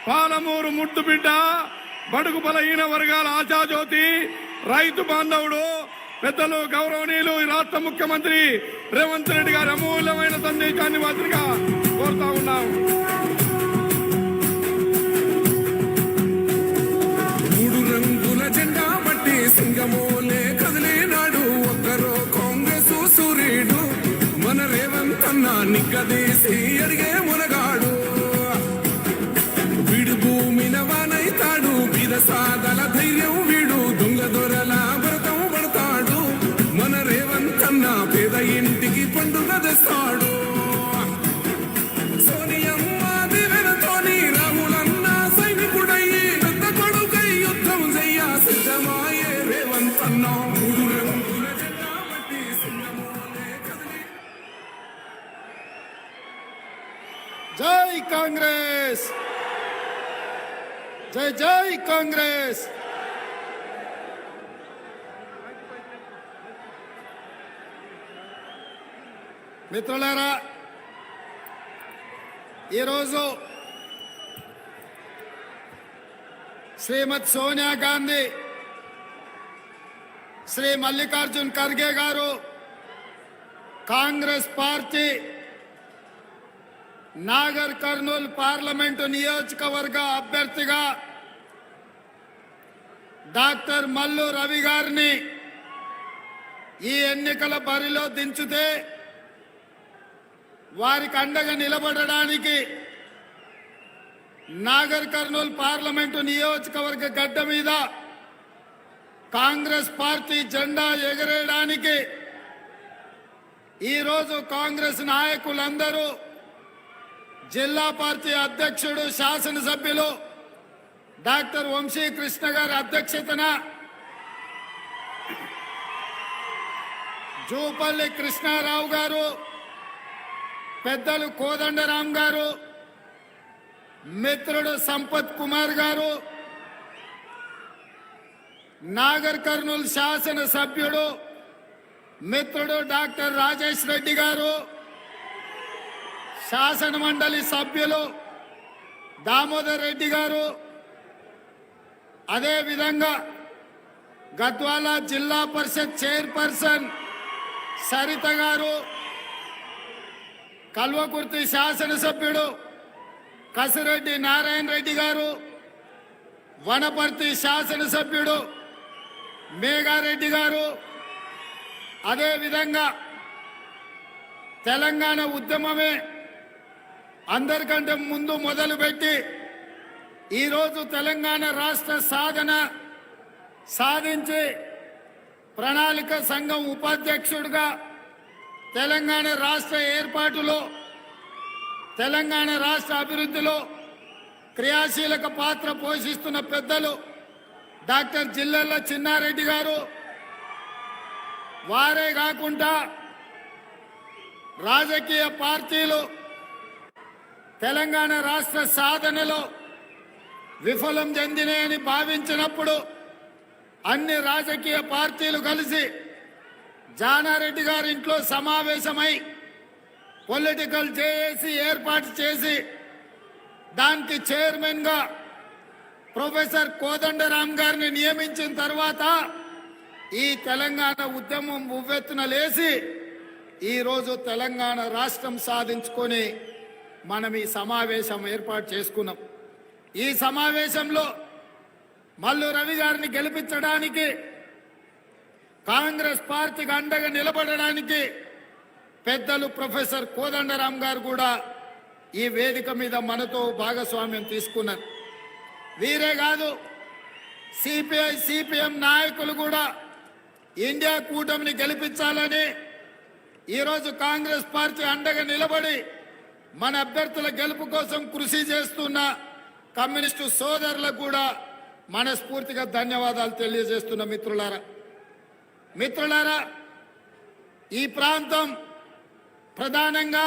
పాలమూరు ముద్దుబిడ్డ, బడుగు బలహీన వర్గాల ఆశాజ్యోతి, రైతు బాంధవుడు, పెద్దలు గౌరవనీయులు రాష్ట్ర ముఖ్యమంత్రి రేవంత్ రెడ్డి గారి అమూల్యమైన సందేశాన్ని వారిగా కోరుతా ఉన్నాం. మూడు రంగుల జెండా బట్టి సింగమోలే కదిలేనాడు ఒక్కరో కాంగ్రెస్ సూర్యుడు, మన రేవంత్ అన్న నిక్కదీసి అడిగే మునగాడు. వీడు భూమిన వానైతాడు, బీద సాదల ధైర్యం వీడు, దొంగ దొరల వ్రతం పడతాడు. మన రేవంత్ అన్న పేద ఇంటికి పండుగ తెస్తాడు. సోనియమ్మ దివెనతోని రాహులన్న సైనికుడయ్యి పెద్ద కొడుకై యుద్ధం చెయ్య సిద్ధమాయే రేవంత్ అన్న. మూడు రంగుల జెండా బట్టి సింగమోలే కదిలి. జై కాంగ్రెస్, జై జై కాంగ్రెస్. మిత్రులారా, ఈరోజు శ్రీమతి సోనియా గాంధీ, శ్రీ మల్లికార్జున్ ఖర్గే గారు కాంగ్రెస్ పార్టీ నాగర్ కర్నూల్ పార్లమెంటు నియోజకవర్గ అభ్యర్థిగా డాక్టర్ మల్లు రవి గారిని ఈ ఎన్నికల బరిలో దించితే వారికి అండగా నిలబడడానికి నాగర్ కర్నూల్ పార్లమెంటు నియోజకవర్గ గడ్డ మీద కాంగ్రెస్ పార్టీ జెండా ఎగరేయడానికి ఈరోజు కాంగ్రెస్ నాయకులందరూ, జిల్లా పార్టీ అధ్యక్షుడు శాసనసభ్యులు డాక్టర్ వంశీకృష్ణ గారి అధ్యక్షతన, జూపల్లి కృష్ణారావు గారు, పెద్దలు కోదండరాం గారు, మిత్రుడు సంపత్ కుమార్ గారు, నాగర్ కర్నూల్ శాసన సభ్యుడు మిత్రుడు డాక్టర్ రాజేష్ రెడ్డి గారు, శాసన మండలి సభ్యులు దామోదర్ రెడ్డి గారు, అదేవిధంగా గద్వాల జిల్లా పరిషత్ చైర్పర్సన్ సరిత గారు, కల్వకుర్తి శాసనసభ్యుడు కసిరెడ్డి నారాయణ రెడ్డి గారు, వనపర్తి శాసనసభ్యుడు మేఘారెడ్డి గారు, అదేవిధంగా తెలంగాణ ఉద్యమమే అందరికంటే ముందు మొదలుపెట్టి ఈరోజు తెలంగాణ రాష్ట్ర సాధించి ప్రణాళిక సంఘం ఉపాధ్యక్షుడిగా తెలంగాణ రాష్ట్ర ఏర్పాటులో, తెలంగాణ రాష్ట్ర అభివృద్ధిలో క్రియాశీలక పాత్ర పోషిస్తున్న పెద్దలు డాక్టర్ జిల్లెళ్ల చిన్నారెడ్డి గారు, వారే కాకుండా రాజకీయ పార్టీలు తెలంగాణ రాష్ట్ర సాధనలో విఫలం చెందినాయని భావించినప్పుడు అన్ని రాజకీయ పార్టీలు కలిసి జానారెడ్డి గారి ఇంట్లో సమావేశమై పొలిటికల్ జేఏసీ ఏర్పాటు చేసి దానికి చైర్మన్ గా ప్రొఫెసర్ కోదండరాం గారిని నియమించిన తర్వాత ఈ తెలంగాణ ఉద్యమం ఉవ్వెత్తున లేచి ఈరోజు తెలంగాణ రాష్ట్రం సాధించుకొని మనం ఈ సమావేశం ఏర్పాటు చేసుకున్నాం. ఈ సమావేశంలో మల్లు రవి గారిని గెలిపించడానికి, కాంగ్రెస్ పార్టీకి అండగా నిలబడడానికి పెద్దలు ప్రొఫెసర్ కోదండరాం గారు కూడా ఈ వేదిక మీద మనతో భాగస్వామ్యం తీసుకున్నారు. వీరే కాదు, సిపిఐ సిపిఎం నాయకులు కూడా ఇండియా కూటమిని గెలిపించాలని ఈరోజు కాంగ్రెస్ పార్టీ అండగా నిలబడి మన అభ్యర్థుల గెలుపు కోసం కృషి చేస్తున్న కమ్యూనిస్టు సోదరులకు కూడా మనస్ఫూర్తిగా ధన్యవాదాలు తెలియజేస్తున్న మిత్రులారా, ఈ ప్రాంతం ప్రధానంగా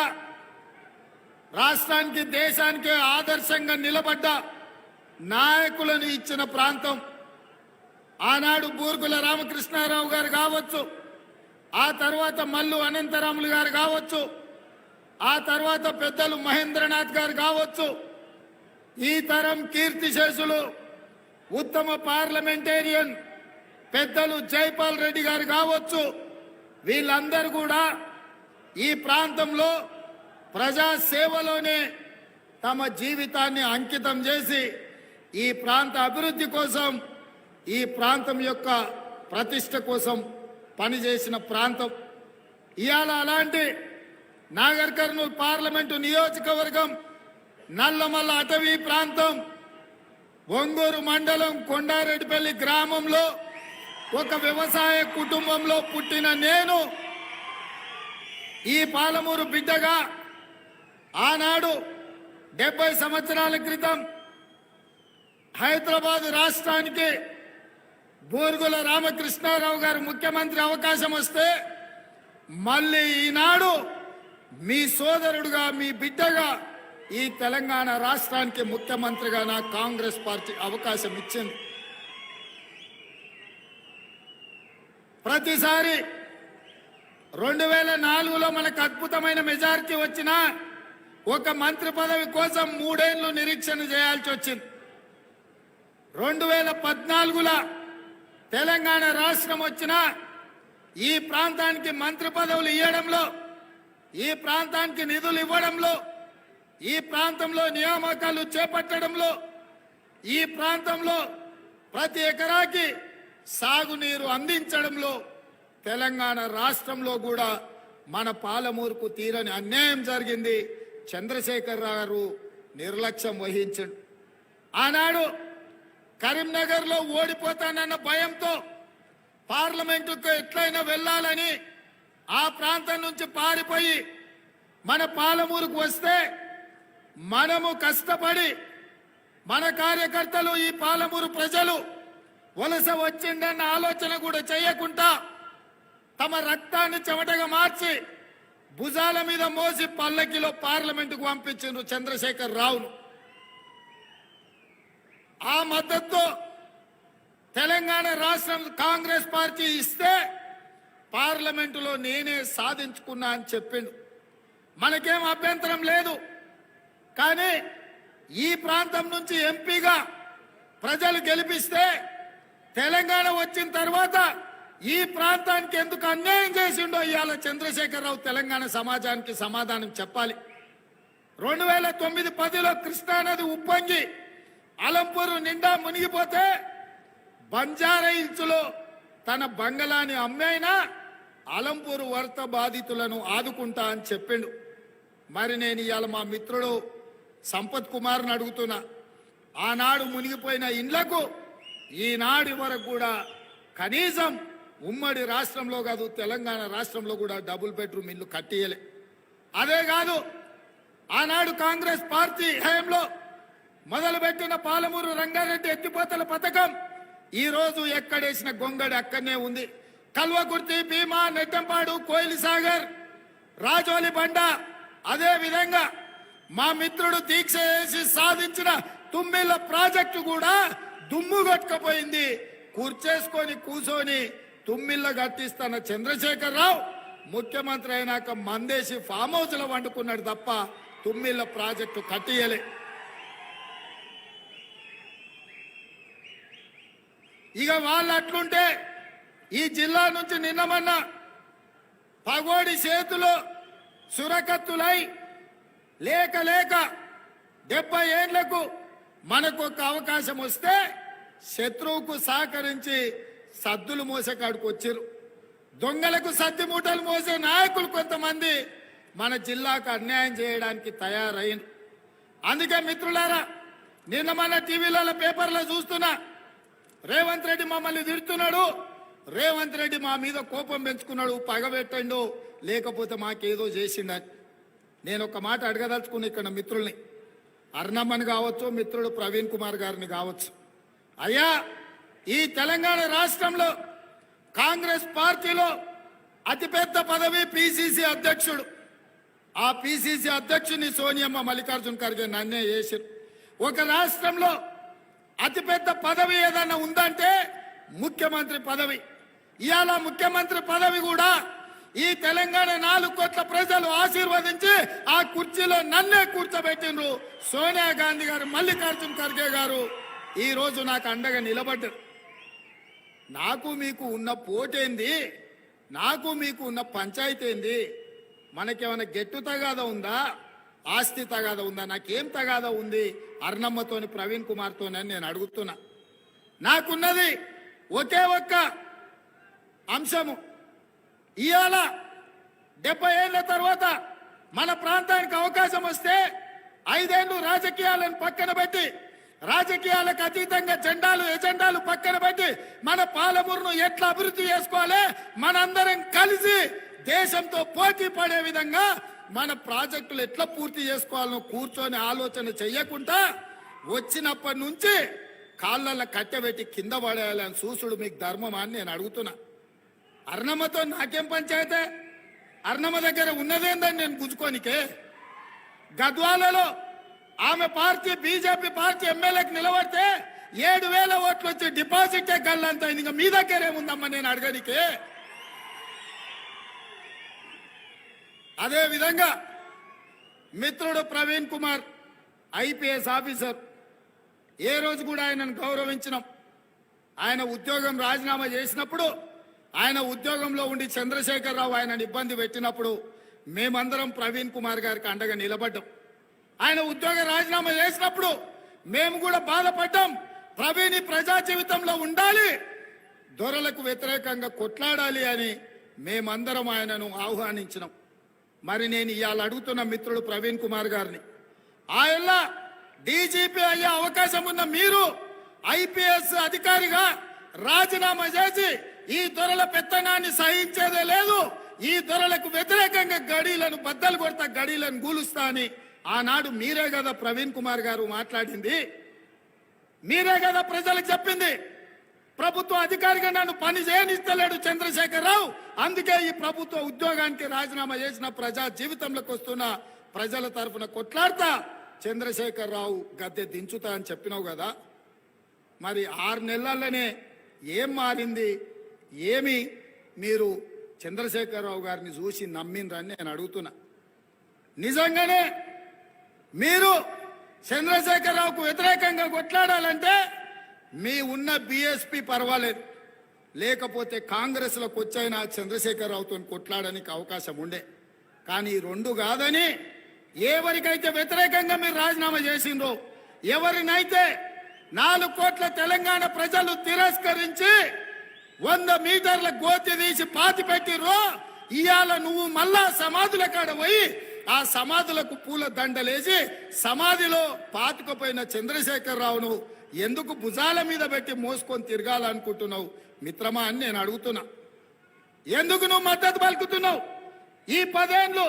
రాష్ట్రానికి దేశానికి ఆదర్శంగా నిలబడ్డ నాయకులను ఇచ్చిన ప్రాంతం. ఆనాడు బూర్గుల రామకృష్ణారావు గారు కావచ్చు, ఆ తర్వాత మల్లు అనంతరాములు గారు కావచ్చు, ఆ తర్వాత పెద్దలు మహేంద్రనాథ్ గారు కావచ్చు, ఈ తరం కీర్తిశేషులు ఉత్తమ పార్లమెంటేరియన్ పెద్దలు జైపాల్ రెడ్డి గారు కావచ్చు, వీళ్ళందరూ కూడా ఈ ప్రాంతంలో ప్రజా సేవలోనే తమ జీవితాన్ని అంకితం చేసి ఈ ప్రాంత అభివృద్ధి కోసం, ఈ ప్రాంతం యొక్క ప్రతిష్ట కోసం పనిచేసిన ప్రాంతం. ఇవాళ అలాంటి నాగర్ కర్నూలు పార్లమెంటు నియోజకవర్గం నల్లమల్ల అటవీ ప్రాంతం ఒంగూరు మండలం కొండారెడ్డిపల్లి గ్రామంలో ఒక వ్యవసాయ కుటుంబంలో పుట్టిన నేను ఈ పాలమూరు బిడ్డగా ఆనాడు 70 సంవత్సరాల క్రితం హైదరాబాద్ రాష్ట్రానికి బూరుగుల రామకృష్ణారావు గారు ముఖ్యమంత్రి అవకాశం వస్తే మళ్ళీ ఈనాడు మీ సోదరుడుగా, మీ బిడ్డగా ఈ తెలంగాణ రాష్ట్రానికి ముఖ్యమంత్రిగా నాకు కాంగ్రెస్ పార్టీ అవకాశం ఇచ్చింది. ప్రతిసారి 2004లో మనకు అద్భుతమైన మెజారిటీ వచ్చినా ఒక మంత్రి పదవి కోసం 3 ఏళ్లు నిరీక్షణ చేయాల్సి వచ్చింది. 2014లో తెలంగాణ రాష్ట్రం వచ్చినా ఈ ప్రాంతానికి మంత్రి పదవులు ఇవ్వడంలో, ఈ ప్రాంతానికి నిధులు ఇవ్వడంలో, ఈ ప్రాంతంలో నియామకాలు చేపట్టడంలో, ఈ ప్రాంతంలో ప్రతి ఎకరాకి సాగునీరు అందించడంలో తెలంగాణ రాష్ట్రంలో కూడా మన పాలమూరుకు తీరని అన్యాయం జరిగింది. చంద్రశేఖర్ గారు నిర్లక్ష్యం వహించండు. ఆనాడు కరీంనగర్లో ఓడిపోతానన్న భయంతో పార్లమెంటుకు ఎట్లయినా వెళ్ళాలని ఆ ప్రాంతం నుంచి పారిపోయి మన పాలమూరుకు వస్తే మనము కష్టపడి మన కార్యకర్తలు, ఈ పాలమూరు ప్రజలు వలస వచ్చిందన్న ఆలోచన కూడా చేయకుండా తమ రక్తాన్ని చెమటగా మార్చి భుజాల మీద మోసి పల్లకిలో పార్లమెంటుకు పంపించారు చంద్రశేఖర్ రావును. ఆ మద్దతు తెలంగాణ రాష్ట్రం కాంగ్రెస్ పార్టీ ఇస్తే పార్లమెంటులో నేనే సాధించుకున్నా అని చెప్పిండు. మనకేం అభ్యంతరం లేదు. కానీ ఈ ప్రాంతం నుంచి ఎంపీగా ప్రజలు గెలిపిస్తే తెలంగాణ వచ్చిన తర్వాత ఈ ప్రాంతానికి ఎందుకు అన్యాయం చేసిండో ఇవాళ చంద్రశేఖరరావు తెలంగాణ సమాజానికి సమాధానం చెప్పాలి. 2009-10లో కృష్ణానది ఉప్పొంగి అలంపూరు నిండా మునిగిపోతే బంజారా హిల్స్లో తన బంగళాని అమ్మైనా అలంపూరు వరద బాధితులను ఆదుకుంటా అని చెప్పిండు. మరి నేను ఇవాళ మా మిత్రుడు సంపత్ కుమార్ని అడుగుతున్నా, ఆనాడు మునిగిపోయిన ఇండ్లకు ఈనాడు వరకు కూడా కనీసం ఉమ్మడి రాష్ట్రంలో కాదు తెలంగాణ రాష్ట్రంలో కూడా డబుల్ బెడ్రూమ్ ఇల్లు కట్టియలే. అదే కాదు, ఆనాడు కాంగ్రెస్ పార్టీ హయాంలో మొదలుపెట్టిన పాలమూరు రంగారెడ్డి ఎత్తిపోతల పథకం ఈ రోజు ఎక్కడేసిన గొంగడి అక్కడనే ఉంది. కల్వకుర్తి, భీమా, నెట్టంపాడు, కోయిలి సాగర్, రాజోలి బండ, అదే విధంగా మా మిత్రుడు దీక్ష చేసి సాధించిన తుమ్మిళ్ళ ప్రాజెక్టు కూడా దుమ్ము కొట్టుకుపోయింది. కూర్చేసుకొని కూర్చొని తుమ్మిళ్ళ కట్టిస్తున్న చంద్రశేఖర్ రావు ముఖ్యమంత్రి అయినాక మందేసి ఫామ్ హౌస్ లో వండుకున్నాడు తప్ప తుమ్మిళ్ళ ప్రాజెక్టు కట్టియలే. ఇక వాళ్ళు అట్లుంటే ఈ జిల్లా నుంచి నిన్నమన్న పగోడి చేతులు సురకత్తులై లేక లేక 70 ఏళ్లకు మనకు ఒక అవకాశం వస్తే శత్రువుకు సహకరించి సద్దులు మోసే కాడికి వచ్చారు. దొంగలకు సద్ది మూటలు మోసే నాయకులు కొంతమంది మన జిల్లాకు అన్యాయం చేయడానికి తయారైన. అందుకే మిత్రులారా, నిన్న మన టీవీలలో పేపర్లో చూస్తున్నా, రేవంత్ రెడ్డి మమ్మల్ని తిడుతున్నాడు, రేవంత్ రెడ్డి మా మీద కోపం పెంచుకున్నాడు, పగబెట్టండు, లేకపోతే మాకేదో చేసిండని. నేను ఒక మాట అడగదలుచుకున్న ఇక్కడ మిత్రుల్ని, అర్ణమ్మని కావచ్చు, మిత్రుడు ప్రవీణ్ కుమార్ గారిని కావచ్చు, అయ్యా ఈ తెలంగాణ రాష్ట్రంలో కాంగ్రెస్ పార్టీలో అతిపెద్ద పదవి పిసిసి అధ్యక్షుడు. ఆ పిసిసి అధ్యక్షుని సోనియమ్మ మల్లికార్జున ఖర్గే నన్నే చేశారు. ఒక రాష్ట్రంలో అతిపెద్ద పదవి ఏదన్నా ఉందంటే ముఖ్యమంత్రి పదవి. ఇవాళ ముఖ్యమంత్రి పదవి కూడా ఈ తెలంగాణ 4 కోట్ల ప్రజలు ఆశీర్వదించి ఆ కుర్చీలో నన్నే కూర్చోబెట్టిండ్రు. సోనియా గాంధీ గారు, మల్లికార్జున్ ఖర్గే గారు ఈ రోజు నాకు అండగా నిలబడ్డారు. నాకు మీకు ఉన్న పోటేంది, నాకు మీకు ఉన్న పంచాయతీ ఏంది? మనకేమైనా గెట్టు తగాదా ఉందా, ఆస్తి తగాదా ఉందా? నాకేం తగాదా ఉంది అర్ణమ్మతోని, ప్రవీణ్ కుమార్తోని నేను అడుగుతున్నా. నాకున్నది ఒకే ఒక్క అంశము. ఇవాళ 70 ఏళ్ల తర్వాత మన ప్రాంతానికి అవకాశం వస్తే 5 ఏళ్లు రాజకీయాలను పక్కన పెట్టి, రాజకీయాలకు అతీతంగా ఎజెండాలు పక్కన పెట్టి మన పాలమూరును ఎట్లా అభివృద్ధి చేసుకోవాలి, మనందరం కలిసి దేశంతో పోటీ పడే విధంగా మన ప్రాజెక్టులు ఎట్లా పూర్తి చేసుకోవాలో కూర్చొని ఆలోచన చెయ్యకుండా వచ్చినప్పటి నుంచి కాళ్ళల్లో కట్టెబెట్టి కింద పడేయాలని చూసుడు మీకు ధర్మమా అని నేను అడుగుతున్నా. అర్ణమ్మతో నాకేం పంచాయతే? అర్ణమ్మ దగ్గర ఉన్నదేందని నేను గుంజుకోనికే. గద్వాలలో ఆమె పార్టీ, బీజేపీ పార్టీ ఎమ్మెల్యేకి నిలబడితే 7,000 ఓట్లు వచ్చి డిపాజిటే గల్లంత. ఇంకా మీ దగ్గర ఏముందమ్మా నేను అడగడికే? అదే విధంగా మిత్రుడు ప్రవీణ్ కుమార్ ఐపీఎస్ ఆఫీసర్, ఏ రోజు కూడా ఆయనను గౌరవించినాం. ఆయన ఉద్యోగం రాజీనామా చేసినప్పుడు, ఆయన ఉద్యోగంలో ఉండి చంద్రశేఖరరావు ఆయనను ఇబ్బంది పెట్టినప్పుడు మేమందరం ప్రవీణ్ కుమార్ గారికి అండగా నిలబడ్డాం. ఆయన ఉద్యోగ రాజీనామా చేసినప్పుడు మేము కూడా బాధపడ్డాం. ప్రవీణ్ ప్రజా జీవితంలో ఉండాలి, దొరలకు వ్యతిరేకంగా కొట్లాడాలి అని మేమందరం ఆయనను ఆహ్వానించినాం. మరి నేను ఇవాళ అడుగుతున్న మిత్రుడు ప్రవీణ్ కుమార్ గారిని, ఆయన డీజీపీ అయ్యే అవకాశం ఉన్న మీరు ఐపీఎస్ అధికారిగా రాజీనామా చేసి ఈ దొరల పెత్తనాన్ని సహించేదే లేదు, ఈ దొరలకు వ్యతిరేకంగా గడీలను బద్దలు కొడతా, గడీలను గూలుస్తా అని ఆనాడు మీరే కదా ప్రవీణ్ కుమార్ గారు మాట్లాడింది, మీరే కదా ప్రజలకు చెప్పింది. ప్రభుత్వ అధికారిగా నన్ను పని చేయనిస్తలేడు చంద్రశేఖరరావు, అందుకే ఈ ప్రభుత్వ ఉద్యోగానికి రాజీనామా చేసిన ప్రజా జీవితంలోకి వస్తున్న ప్రజల తరఫున కొట్లాడతా చంద్రశేఖరరావు గద్దె దించుతా అని చెప్పినావు కదా. మరి 6 నెలల్లోనే ఏం మారింది? ఏమి మీరు చంద్రశేఖరరావు గారిని చూసి నమ్మినరని నేను అడుగుతున్నా. నిజంగానే మీరు చంద్రశేఖరరావుకు వ్యతిరేకంగా కొట్లాడాలంటే మీ ఉన్న బీఎస్పీ పర్వాలేదు, లేకపోతే కాంగ్రెస్లోకి వచ్చైనా చంద్రశేఖరరావుతో కొట్లాడడానికి అవకాశం ఉండే. కానీ 2 కాదని ఎవరికైతే వ్యతిరేకంగా మీరు రాజీనామా చేసిండ్రో, ఎవరినైతే 4 కోట్ల తెలంగాణ ప్రజలు తిరస్కరించి 100 మీటర్ల గోతి తీసి పాతి పెట్టిర్రో, ఇవాళ నువ్వు మళ్ళా సమాధుల కాడ పోయి ఆ సమాధులకు పూల దండలేసి సమాధిలో పాతుకుపోయిన చంద్రశేఖరరావును ఎందుకు భుజాల మీద పెట్టి మోసుకొని తిరగాలనుకుంటున్నావు మిత్రమా అని నేను అడుగుతున్నా. ఎందుకు నువ్వు మద్దతు పలుకుతున్నావు? ఈ 10 ఏళ్ళు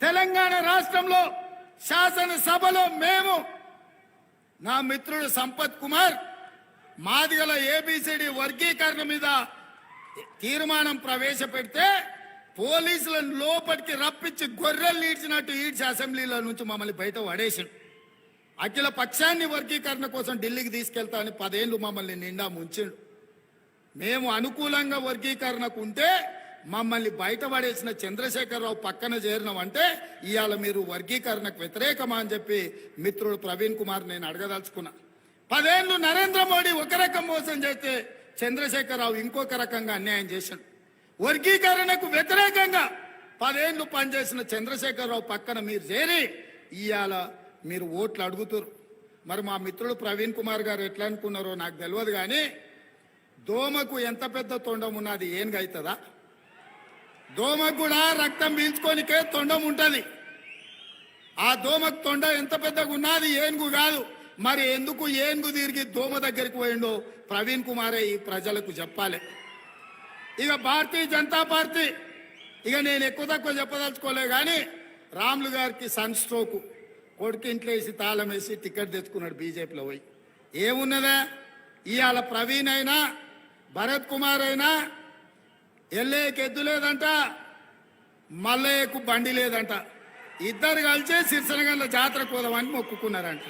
తెలంగాణ రాష్ట్రంలో శాసనసభలో మేము, నా మిత్రుడు సంపత్ కుమార్, మాదిగల ఏబిసిడి వర్గీకరణ మీద తీర్మానం ప్రవేశపెడితే పోలీసులను లోపలికి రప్పించి గొర్రెలు ఈడ్చినట్టు ఈడ్చి అసెంబ్లీలో నుంచి మమ్మల్ని బయట పడేసిండు. అఖిల పక్షాన్ని వర్గీకరణ కోసం ఢిల్లీకి తీసుకెళ్తా అని 10 ఏళ్ళు మమ్మల్ని నిండా ముంచిండు. మేము అనుకూలంగా వర్గీకరణకు ఉంటే మమ్మల్ని బయట పడేసిన చంద్రశేఖరరావు పక్కన చేరినామంటే ఇవాళ మీరు వర్గీకరణకు వ్యతిరేకమా అని చెప్పి మిత్రుడు ప్రవీణ్ కుమార్ నేను అడగదలుచుకున్నా. 10 ఏళ్ళు నరేంద్ర మోడీ ఒక రకం మోసం చేస్తే చంద్రశేఖరరావు ఇంకొక రకంగా అన్యాయం చేశాడు. వర్గీకరణకు వ్యతిరేకంగా 10 ఏళ్ళు పనిచేసిన చంద్రశేఖరరావు పక్కన మీరు చేరి ఇవాళ మీరు ఓట్లు అడుగుతారు. మరి మా మిత్రుడు ప్రవీణ్ కుమార్ గారు ఎట్లా అనుకున్నారో నాకు తెలియదు, కానీ దోమకు ఎంత పెద్ద తొండం ఉన్నది ఏనుగు అవుతుందా? దోమకు కూడా రక్తం పీల్చుకోనికే తొండం ఉంటుంది. ఆ దోమకు తొండ ఎంత పెద్దగా ఉన్నది, ఏనుగు కాదు. మరి ఎందుకు ఏనుగు తిరిగి దోమ దగ్గరికి పోయిండో ప్రవీణ్ కుమారే ఈ ప్రజలకు చెప్పాలి. ఇక భారతీయ జనతా పార్టీ, ఇక నేను ఎక్కువ తక్కువ చెప్పదలుచుకోలే, కానీ రాములు గారికి సన్ స్ట్రోక్, కొడుకు ఇంట్లో వేసి తాళం వేసి టికెట్ తెచ్చుకున్నాడు బీజేపీలో పోయి. ఏమున్నదా ఇవాళ ప్రవీణ్ అయినా భరత్ కుమార్ అయినా ఎల్లేకి ఎద్దు లేదంట, మల్లయ్యకు బండి లేదంట, ఇద్దరు కలిసి సిరిసనగండ్ల జాతరకు పోదామని మొక్కుకున్నారంట.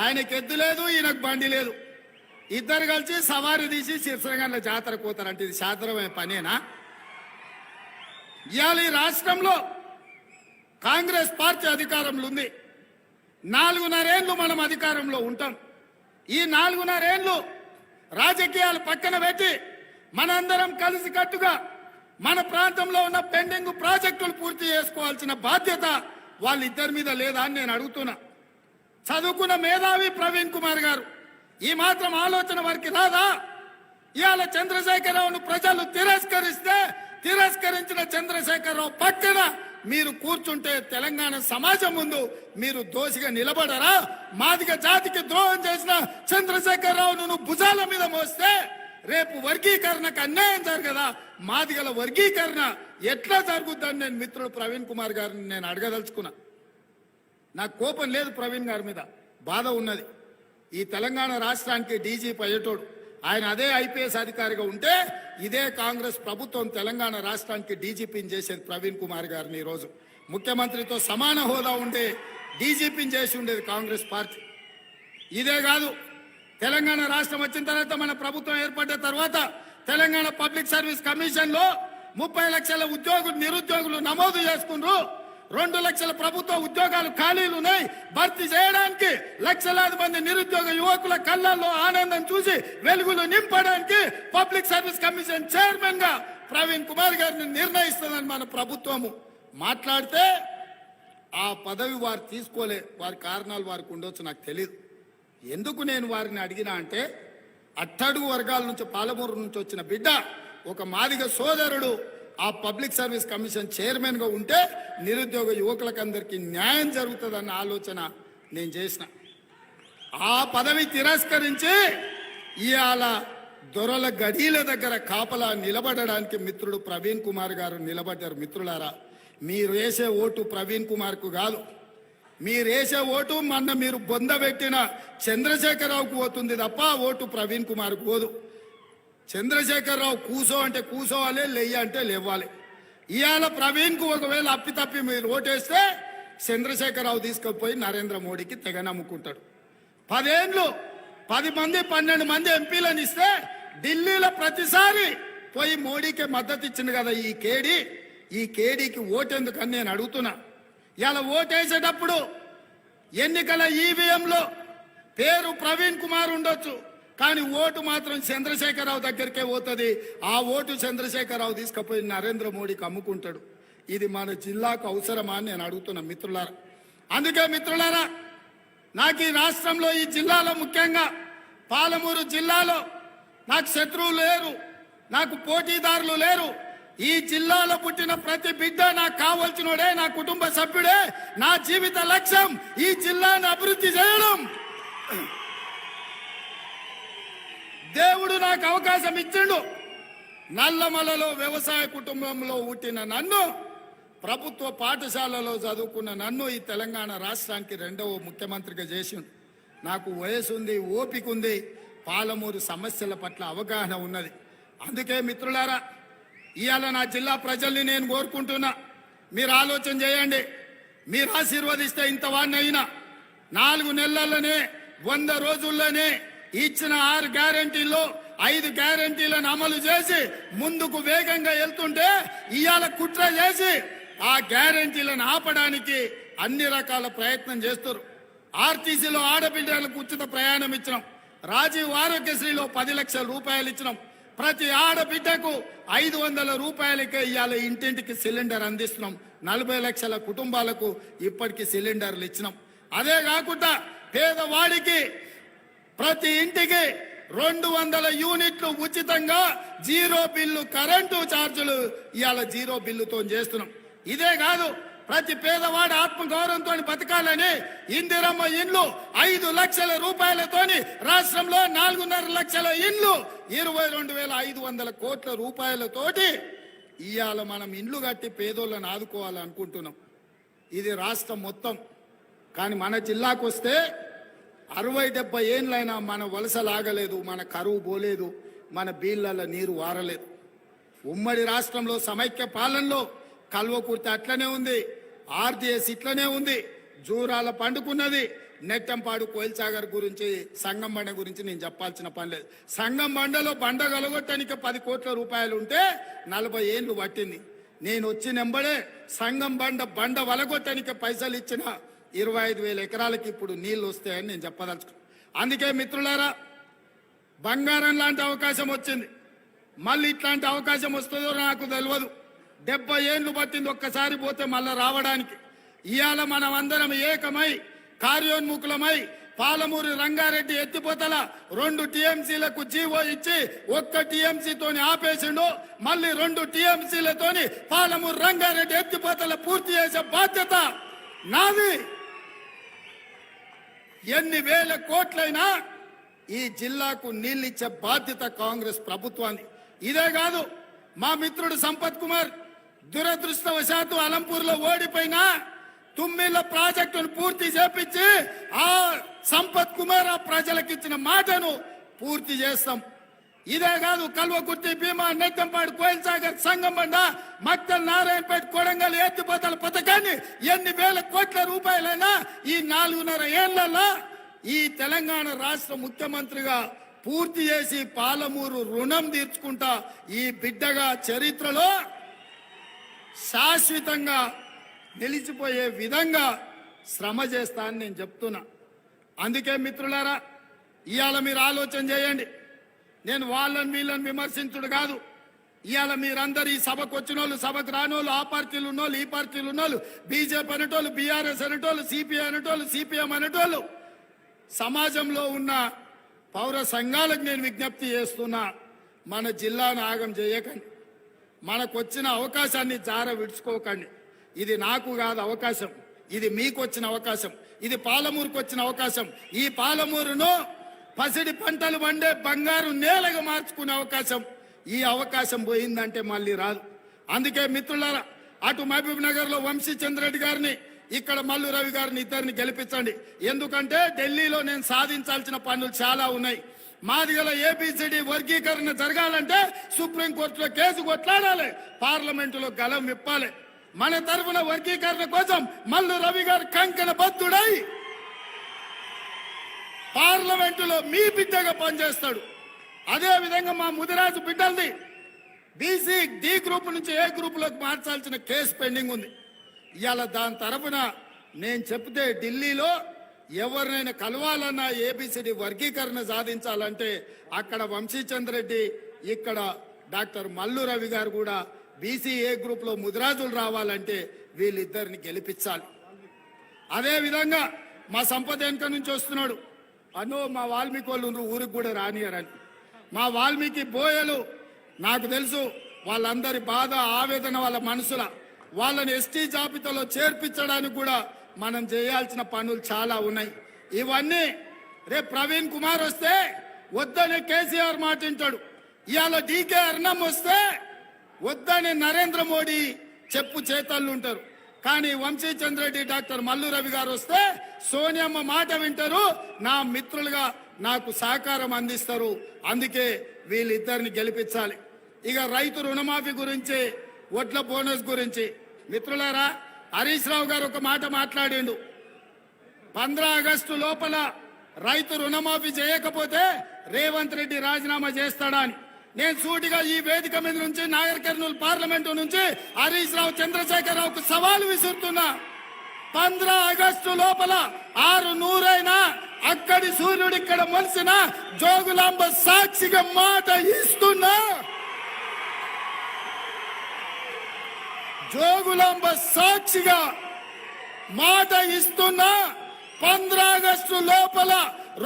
ఆయనకు ఎద్దు లేదు, ఈయనకు బండి లేదు. ఇద్దరు కలిసి సవారి తీసి శిర్సగండ్ల జాతర పోతారంటే ఇది శాస్త్రమైన పనేనా? ఇవాళ ఈ రాష్ట్రంలో కాంగ్రెస్ పార్టీ అధికారంలో ఉంది. 4.5 ఏళ్ళు మనం అధికారంలో ఉంటాం. ఈ 4.5 ఏళ్ళు రాజకీయాలు పక్కన పెట్టి మనందరం కలిసికట్టుగా మన ప్రాంతంలో ఉన్న పెండింగ్ ప్రాజెక్టులు పూర్తి చేసుకోవాల్సిన బాధ్యత వాళ్ళిద్దరి మీద లేదా అని నేను అడుగుతున్నా. చదువుకున్న మేధావి ప్రవీణ్ కుమార్ గారు ఈ మాత్రం ఆలోచన వారికి రాదా? ఇవాళ చంద్రశేఖరరావును ప్రజలు తిరస్కరించిన చంద్రశేఖరరావు పక్కన మీరు కూర్చుంటే తెలంగాణ సమాజం ముందు మీరు దోషిగా నిలబడరా? మాదిగ జాతికి ద్రోహం చేసిన చంద్రశేఖరరావును నువ్వు భుజాల మీద మోస్తే రేపు వర్గీకరణకు అన్యాయం జరగదా? మాదిగల వర్గీకరణ ఎట్లా జరుగుద్దని నేను మిత్రుడు ప్రవీణ్ కుమార్ గారిని నేను అడగదలుచుకున్నా. నాకు కోపం లేదు ప్రవీణ్ గారి మీద, బాధ ఉన్నది. ఈ తెలంగాణ రాష్ట్రానికి డీజీపీ అయ్యేటోడు ఆయన అదే ఐపీఎస్ అధికారిగా ఉంటే ఇదే కాంగ్రెస్ ప్రభుత్వం తెలంగాణ రాష్ట్రానికి డీజీపీని చేసేది ప్రవీణ్ కుమార్ గారిని. ఈరోజు ముఖ్యమంత్రితో సమాన హోదా ఉండే డీజీపీని చేసి ఉండేది కాంగ్రెస్ పార్టీ. ఇదే కాదు, తెలంగాణ రాష్ట్రం వచ్చిన తర్వాత మన ప్రభుత్వం ఏర్పడ్డ తర్వాత తెలంగాణ పబ్లిక్ సర్వీస్ కమిషన్ లో 30 లక్షల నిరుద్యోగులు నమోదు చేసుకున్నారు. 2 లక్షల ప్రభుత్వ ఉద్యోగాలు ఖాళీలు ఉన్నాయి. భర్తీ చేయడానికి లక్షలాది మంది నిరుద్యోగ యువకుల కళ్ళల్లో ఆనందం చూసి వెలుగులు నింపడానికి పబ్లిక్ సర్వీస్ కమిషన్ చైర్మన్ గా ప్రవీణ్ కుమార్ గారిని నిర్ణయిస్తుందని మన ప్రభుత్వము మాట్లాడితే ఆ పదవి వారు తీసుకోలే. వారి కారణాలు వారికి ఉండొచ్చు, నాకు తెలియదు. ఎందుకు నేను వారిని అడిగినా అంటే అట్టడుగు వర్గాల నుంచి పాలమూరు నుంచి వచ్చిన బిడ్డ ఒక మాదిగ సోదరుడు ఆ పబ్లిక్ సర్వీస్ కమిషన్ చైర్మన్ గా ఉంటే నిరుద్యోగ యువకులకందరికీ న్యాయం జరుగుతుందన్న ఆలోచన నేను చేసిన. ఆ పదవి తిరస్కరించి ఇవాళ దొరల గడీల దగ్గర కాపలా నిలబడడానికి మిత్రుడు ప్రవీణ్ కుమార్ గారు నిలబడ్డారు. మిత్రులారా, మీరు వేసే ఓటు ప్రవీణ్ కుమార్ కు కాదు, మీరు వేసే ఓటు మొన్న మీరు బొందబెట్టిన చంద్రశేఖరరావుకు పోతుంది తప్ప ఓటు ప్రవీణ్ కుమార్ కు పోదు. చంద్రశేఖరరావు కూసో అంటే కూసోవాలి, లేయ్య అంటే లేవాలి. ఇవాళ ప్రవీణ్ కు ఒకవేళ అప్పితప్పి మీరు ఓటేస్తే చంద్రశేఖరరావు తీసుకుపోయి నరేంద్ర మోడీకి తెగ నమ్ముకుంటాడు. 10 ఏళ్ళు 10 మంది 12 మంది ఎంపీలను ఇస్తే ఢిల్లీలో ప్రతిసారి పోయి మోడీకి మద్దతు ఇచ్చింది కదా ఈ కేడీకి ఓటెందుకని నేను అడుగుతున్నా. ఇలా ఓటేసేటప్పుడు ఎన్నికల ఈవీఎంలో పేరు ప్రవీణ్ కుమార్ ఉండొచ్చు, కానీ ఓటు మాత్రం చంద్రశేఖరరావు దగ్గరికే పోతుంది. ఆ ఓటు చంద్రశేఖరరావు తీసుకుపోయి నరేంద్ర మోడీకి అమ్ముకుంటాడు. ఇది మన జిల్లాకు అవసరమా అని నేను అడుగుతున్నా మిత్రులారా. అందుకే మిత్రులారా, నాకు ఈ రాష్ట్రంలో ఈ జిల్లాలో ముఖ్యంగా పాలమూరు జిల్లాలో నాకు శత్రువులు లేరు, నాకు పోటీదారులు లేరు. ఈ జిల్లాలో పుట్టిన ప్రతి బిడ్డ నాకు కావాల్సినోడే, నా కుటుంబ సభ్యుడే. నా జీవిత లక్ష్యం ఈ జిల్లాను అభివృద్ధి చేయడం. దేవుడు నాకు అవకాశం ఇచ్చిండు. నల్లమలలో వ్యవసాయ కుటుంబంలో పుట్టిన నన్ను, ప్రభుత్వ పాఠశాలలో చదువుకున్న నన్ను ఈ తెలంగాణ రాష్ట్రానికి 2వ ముఖ్యమంత్రిగా చేసిండు. నాకు వయసు ఉంది, ఓపిక ఉంది, పాలమూరు సమస్యల పట్ల అవగాహన ఉన్నది. అందుకే మిత్రులారా, ఇవాళ నా జిల్లా ప్రజల్ని నేను కోరుకుంటున్నా, మీరు ఆలోచన చేయండి. మీరు ఆశీర్వదిస్తే ఇంతవాడిని అయినా 4 నెలల్లోనే 100 రోజుల్లోనే ఇచ్చిన 6 గ్యారెంటీల్లో 5 గ్యారెంటీలను అమలు చేసి ముందుకు వేగంగా వెళ్తుంటే ఇవాళ కుట్ర చేసి ఆ గ్యారెంటీలను ఆపడానికి అన్ని రకాల ప్రయత్నం చేస్తారు. ఆర్టీసీలో ఆడబిడ్డలకు ఉచిత ప్రయాణం ఇచ్చినాం. రాజీవ్ ఆరోగ్యశ్రీలో 10 లక్షల రూపాయలు ఇచ్చినాం. ప్రతి ఆడబిడ్డకు 500 రూపాయలకే ఇవాళ ఇంటింటికి సిలిండర్ అందిస్తున్నాం. 40 లక్షల కుటుంబాలకు ఇప్పటికీ సిలిండర్లు ఇచ్చినాం. అదే కాకుండా పేదవాడికి ప్రతి ఇంటికి 200 యూనిట్లు ఉచితంగా జీరో బిల్లు కరెంటు ఛార్జీలు ఇవాళ జీరో బిల్లుతో చేస్తున్నాం. ఇదే కాదు, ప్రతి పేదవాడి ఆత్మగౌరవంతో బతకాలని ఇందిరమ్మ ఇండ్లు 5 లక్షల రూపాయలతోని రాష్ట్రంలో 4.5 లక్షల ఇండ్లు 22,500 కోట్ల రూపాయలతోటి ఇవాళ మనం ఇండ్లు కట్టి పేదోళ్ళని ఆదుకోవాలనుకుంటున్నాం. ఇది రాష్ట్రం మొత్తం. కానీ మన జిల్లాకు వస్తే 60-70 ఏళ్ళైనా మన వలస లాగలేదు, మన కరువు పోలేదు, మన బీళ్లలో నీరు వారలేదు. ఉమ్మడి రాష్ట్రంలో సమైక్య పాలనలో కల్వకుర్తి అట్లనే ఉంది, ఆర్డీఎస్ ఇట్లనే ఉంది, జూరాల పండుకున్నది, నెట్టంపాడు కోయిల్ సాగర్ గురించి సంగం బండ గురించి నేను చెప్పాల్సిన పని లేదు. సంగం బండలో బండ కలగొట్టడానికి 10 కోట్ల రూపాయలు ఉంటే 40 ఏళ్ళు పట్టింది. నేను వచ్చినెంబడే సంగం బండ వలగొట్టడానికి పైసలు ఇచ్చిన 25,000 ఎకరాలకి ఇప్పుడు నీళ్లు వస్తాయని నేను చెప్పదలుచుకున్నాను. అందుకే మిత్రులారా, బంగారం లాంటి అవకాశం వచ్చింది. మళ్ళీ ఇట్లాంటి అవకాశం వస్తుందో నాకు తెలియదు. 70 ఏళ్ళు పట్టింది ఒక్కసారి పోతే మళ్ళా రావడానికి. ఇవాళ మనం అందరం ఏకమై కార్యోన్ముఖులమై పాలమూరు రంగారెడ్డి ఎత్తిపోతల 2 టీఎంసీలకు జీవో ఇచ్చి 1 టీఎంసీతోని ఆపేసిండు. మళ్ళీ 2 టీఎంసీలతోని పాలమూరు రంగారెడ్డి ఎత్తిపోతల పూర్తి చేసే బాధ్యత నాది. ఎన్ని వేల కోట్లైనా ఈ జిల్లాకు నీళ్ళిచ్చే బాధ్యత కాంగ్రెస్ ప్రభుత్వాన్ని. ఇదే కాదు, మా మిత్రుడు సంపత్ కుమార్ దురదృష్టవశాత్తు అలంపూర్లో ఓడిపోయినా తుమ్మిళ్ళ ప్రాజెక్టును పూర్తి చేపించి ఆ సంపత్ కుమార్ ఆ ప్రజలకు ఇచ్చిన మాటను పూర్తి చేస్తాం. ఇదే కాదు, కల్వకుర్తి, భీమా, నెట్టంపాడు, కోయిల్ సాగర్, సంగమండ, మక్తల్, నారాయణపేట, కొడంగల్ ఎత్తిపోతల పథకాన్ని ఎన్ని వేల కోట్ల రూపాయలైనా ఈ 4.5 ఏళ్లలో ఈ తెలంగాణ రాష్ట్ర ముఖ్యమంత్రిగా పూర్తి చేసి పాలమూరు రుణం తీర్చుకుంటా ఈ బిడ్డగా చరిత్రలో శాశ్వతంగా నిలిచిపోయే విధంగా శ్రమ చేస్తా అని నేను చెప్తున్నా. అందుకే మిత్రులారా, ఇవాళ మీరు ఆలోచన చేయండి. నేను వాళ్ళని వీళ్ళని విమర్శించుడు కాదు. ఇవాళ మీరందరూ ఈ సభకు వచ్చిన వాళ్ళు, సభకు రానోళ్ళు, ఆ పార్టీలు ఉన్నోళ్ళు, ఈ పార్టీలు ఉన్నోళ్ళు, బీజేపీ అనేటోళ్ళు, బీఆర్ఎస్ అనేటోళ్ళు, సిపిఐ అనేటోళ్ళు, సిపిఎం అనేటోళ్ళు, సమాజంలో ఉన్న పౌర సంఘాలకు నేను విజ్ఞప్తి చేస్తున్నా, మన జిల్లాను ఆగం చేయకండి. మనకు వచ్చిన అవకాశాన్ని జార విడుచుకోకండి. ఇది నాకు కాదు అవకాశం, ఇది మీకు వచ్చిన అవకాశం, ఇది పాలమూరుకు వచ్చిన అవకాశం. ఈ పాలమూరును పసిడి పంటలు పండే బంగారు నేలగా మార్చుకునే అవకాశం. ఈ అవకాశం పోయిందంటే మళ్ళీ రాదు. అందుకే మిత్రులారా, అటు మహబూబ్ నగర్ లో వంశీ చంద్రెడ్డి గారిని, ఇక్కడ మల్లు రవి గారిని, ఇద్దరిని గెలిపించండి. ఎందుకంటే ఢిల్లీలో నేను సాధించాల్సిన పనులు చాలా ఉన్నాయి. మాదిగల ఏబిసిడి వర్గీకరణ జరగాలంటే సుప్రీంకోర్టులో కేసు కొట్లాడాలి, పార్లమెంటులో గలం విప్పాలి. మన తరఫున వర్గీకరణ కోసం మల్లు రవి గారు కంకణ బద్దుడై పార్లమెంటులో మీ బిడ్డగా పనిచేస్తాడు. అదే విధంగా మా ముదిరాజు బిడ్డల్ని బీసీ డి గ్రూప్ నుంచి ఏ గ్రూప్ లోకి మార్చాల్సిన కేసు పెండింగ్ ఉంది. ఇవాళ దాని తరఫున నేను చెప్తే ఢిల్లీలో ఎవరినైనా కలవాలన్నా ఏబిసిడి వర్గీకరణ సాధించాలంటే అక్కడ వంశీచంద్రెడ్డి, ఇక్కడ డాక్టర్ మల్లు రవి గారు కూడా బీసీ ఏ గ్రూప్ లో ముదిరాజులు రావాలంటే వీళ్ళిద్దరిని గెలిపించాలి. అదే విధంగా మా సంపద వెనుక నుంచి వస్తున్నాడు, అనో మా వాల్మీకి వాళ్ళు ఊరికి కూడా రానియరని. మా వాల్మీకి బోయలు నాకు తెలుసు, వాళ్ళందరి బాధ ఆవేదన వాళ్ళ మనసుల, వాళ్ళని ఎస్టీ జాబితాలో చేర్పించడానికి కూడా మనం చేయాల్సిన పనులు చాలా ఉన్నాయి. ఇవన్నీ రేపు ప్రవీణ్ కుమార్ వస్తే వద్దనే కేసీఆర్ మాట వింటాడు. ఇవాళ డీకే అర్ణం వస్తే వద్దనే నరేంద్ర మోడీ చెప్పు చేతళ్ళు ఉంటారు. కానీ వంశీ చంద్రెడ్డి, డాక్టర్ మల్లు రవి గారు వస్తే సోనియమ్మ మాట వింటారు, నా మిత్రులుగా నాకు సహకారం అందిస్తారు. అందుకే వీళ్ళిద్దరిని గెలిపించాలి. ఇక రైతు రుణమాఫీ గురించి, వడ్ల బోనస్ గురించి మిత్రులారా, హరీష్ రావు గారు ఒక మాట మాట్లాడిండు. 15 ఆగస్టు లోపల రైతు రుణమాఫీ చేయకపోతే రేవంత్ రెడ్డి రాజీనామా చేస్తాడా అని. నేను సూటిగా ఈ వేదిక మీద నుంచి, నాగర్ కర్నూలు పార్లమెంటు నుంచి హరీష్ రావు, చంద్రశేఖరరావుకు సవాలు విసురుతున్నా. 15 ఆగస్టు లోపల 600 అయినా అక్కడి సూర్యుడు ఇక్కడ మొలిసిన జోగులాంబ సాక్షిగా మాట ఇస్తున్నా. జోగులాంబ సాక్షిగా మాట ఇస్తున్నా. 15 ఆగస్టు లోపల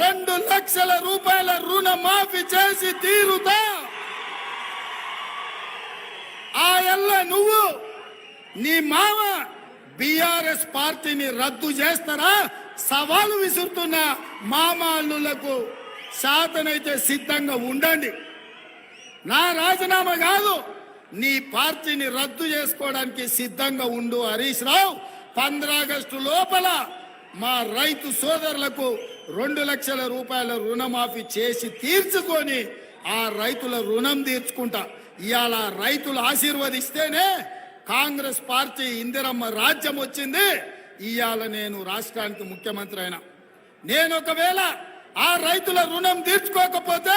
2 లక్షల రూపాయల రుణమాఫీ చేసి తీరుతా. ఆ ఎల్ల నువ్వు, నీ మామ బీఆర్ఎస్ పార్టీని రద్దు చేస్తారా? సవాలు విసురుతున్న మామాళ్ళులకు శాతనైతే సిద్ధంగా ఉండండి. నా రాజీనామా కాదు, నీ పార్టీని రద్దు చేసుకోవడానికి సిద్ధంగా ఉండు హరీష్ రావు. 15 ఆగస్టు లోపల మా రైతు సోదరులకు 2 లక్షల రూపాయల రుణమాఫీ చేసి తీర్చుకొని ఆ రైతుల రుణం తీర్చుకుంటా. ఇవాళ రైతులు ఆశీర్వదిస్తేనే కాంగ్రెస్ పార్టీ ఇందిరమ్మ రాజ్యం వచ్చింది. ఇవాళ నేను రాష్ట్రానికి ముఖ్యమంత్రి అయినా. నేను ఒకవేళ ఆ రైతుల రుణం తీర్చుకోకపోతే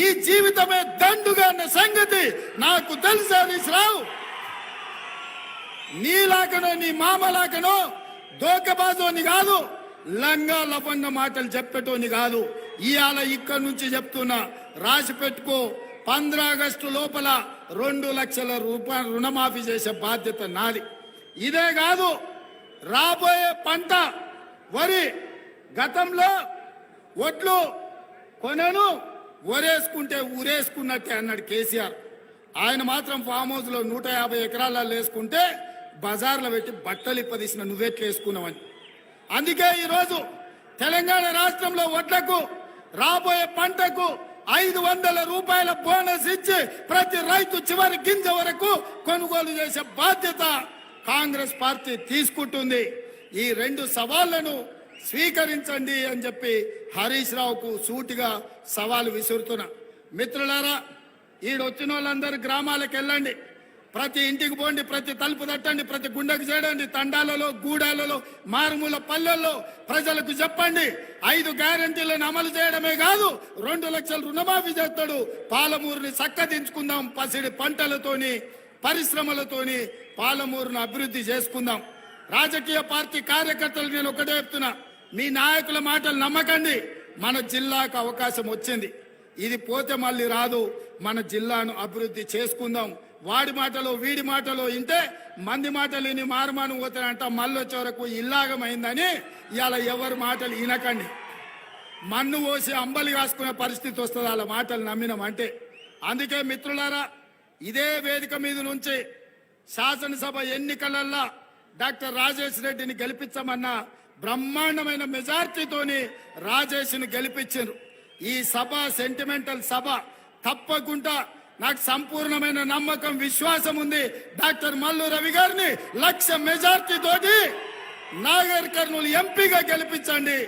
ఈ జీవితమే దండుగా అన్న సంగతి నాకు తెలుసు హరీష్ రావు. నీలాకనో నీ మామలాకనో దోకబాజోని కాదు, లంగా లవంగ మాటలు చెప్పేటోని కాదు. ఇవాళ ఇక్కడి నుంచి చెప్తున్నా, రాసి పెట్టుకో, 15 ఆగస్టు లోపల 2 లక్షల రూపాయలు రుణమాఫీ చేసే బాధ్యత నాది. ఇదే కాదు, రాబోయే పంట వరి, గతంలో ఒట్లు కొనను ఒరేసుకుంటే ఊరేసుకున్నట్టే అన్నాడు కేసీఆర్. ఆయన మాత్రం ఫామ్ హౌస్ లో 150 ఎకరాలలో వేసుకుంటే బజార్లో పెట్టి బట్టలు ఇప్పదీసిన నువ్వెట్లు వేసుకున్నావని. అందుకే ఈరోజు తెలంగాణ రాష్ట్రంలో వడ్లకు రాబోయే పంటకు 500 రూపాయల బోనస్ ఇచ్చి ప్రతి రైతు చివరి గింజ వరకు కొనుగోలు చేసే బాధ్యత కాంగ్రెస్ పార్టీ తీసుకుంటుంది. ఈ 2 సవాళ్లను స్వీకరించండి అని చెప్పి హరీష్ రావుకు సూటిగా సవాలు విసురుతున్నా. మిత్రులారా, ఈడొచ్చిన వాళ్ళందరూ గ్రామాలకు వెళ్ళండి, ప్రతి ఇంటికి పోండి, ప్రతి తలుపు తట్టండి, ప్రతి గుండెకు చేయండి, తండాలలో, గూడాలలో, మారుమూల పల్లెల్లో ప్రజలకు చెప్పండి. 5 గ్యారంటీలను అమలు చేయడమే కాదు, 2 లక్షల రుణమాఫీ చేస్తాడు. పాలమూరుని చక్కదించుకుందాం, పసిడి పంటలతోని, పరిశ్రమలతోని పాలమూరును అభివృద్ధి చేసుకుందాం. రాజకీయ పార్టీ కార్యకర్తలు నేను ఒకటే చెప్తున్నా, మీ నాయకుల మాటలు నమ్మకండి. మన జిల్లాకు అవకాశం వచ్చింది, ఇది పోతే మళ్ళీ రాదు. మన జిల్లాను అభివృద్ధి చేసుకుందాం. వాడి మాటలు వీడి మాటలు ఇంటే మంది మాటలు విని మారుమాను పోతానంట, మళ్ళీ వచ్చే వరకు ఇల్లాగమైందని ఇవాళ ఎవరి మాటలు వినకండి. మన్ను పోసి అంబలి కాసుకునే పరిస్థితి వస్తుంది వాళ్ళ మాటలు నమ్మినామంటే. అందుకే మిత్రులారా, ఇదే వేదిక మీద నుంచి శాసనసభ ఎన్నికలల్లో డాక్టర్ రాజేష్ రెడ్డిని గెలిపించమన్న బ్రహ్మాండమైన మెజార్టీతోని రాజేష్ని గెలిపించారు. ఈ సభ సెంటిమెంటల్ సభ. తప్పకుండా నాకు సంపూర్ణమైన నమ్మకం, విశ్వాసం ఉంది. డాక్టర్ మల్లు రవి గారిని 1,00,000 మెజార్టీ తోటి నాగర్ కర్నూలు ఎంపీగా గెలిపించండి.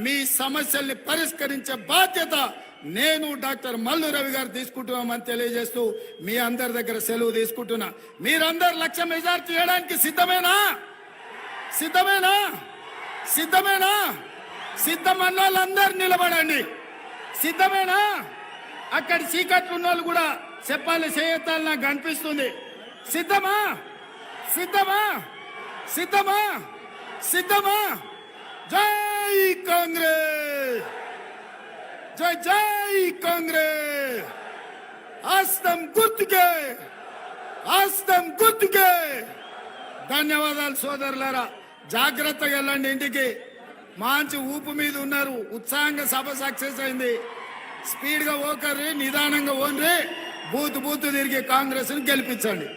మీ సమస్యల్ని పరిష్కరించే బాధ్యత నేను డాక్టర్ మల్లు రవి గారు తీసుకుంటున్నామని తెలియజేస్తూ మీ అందరి దగ్గర సెలవు తీసుకుంటున్నా. మీరందరు 1,00,000 మెజార్టీ చేయడానికి సిద్ధమేనా? సిద్ధమేనా? సిద్ధమేనా? సిద్ధమన్న వాళ్ళందరూ నిలబడండి. సిద్ధమేనా? అక్కడ చీకట్లు ఉన్న వాళ్ళు కూడా చెప్పాలి, చేయతాలు నాకు కనిపిస్తుంది. సిద్ధమా? సిద్ధమా? సిద్ధమా? సిద్ధమా? జై కాంగ్రెస్, జై జై కాంగ్రెస్. హస్తం గుర్తుకే, హస్తం గుర్తుకే. ధన్యవాదాలు సోదరులారా. జాగ్రత్తగా వెళ్ళండి ఇంటికి. మంచి ఊపు మీద ఉన్నారు, ఉత్సాహంగా సభ సక్సెస్ అయింది. స్పీడ్ గా ఓకర్రి, నిదానంగా ఓన్రి, బూత్ బూత్ తిరిగి కాంగ్రెస్ ని గెలిపించండి.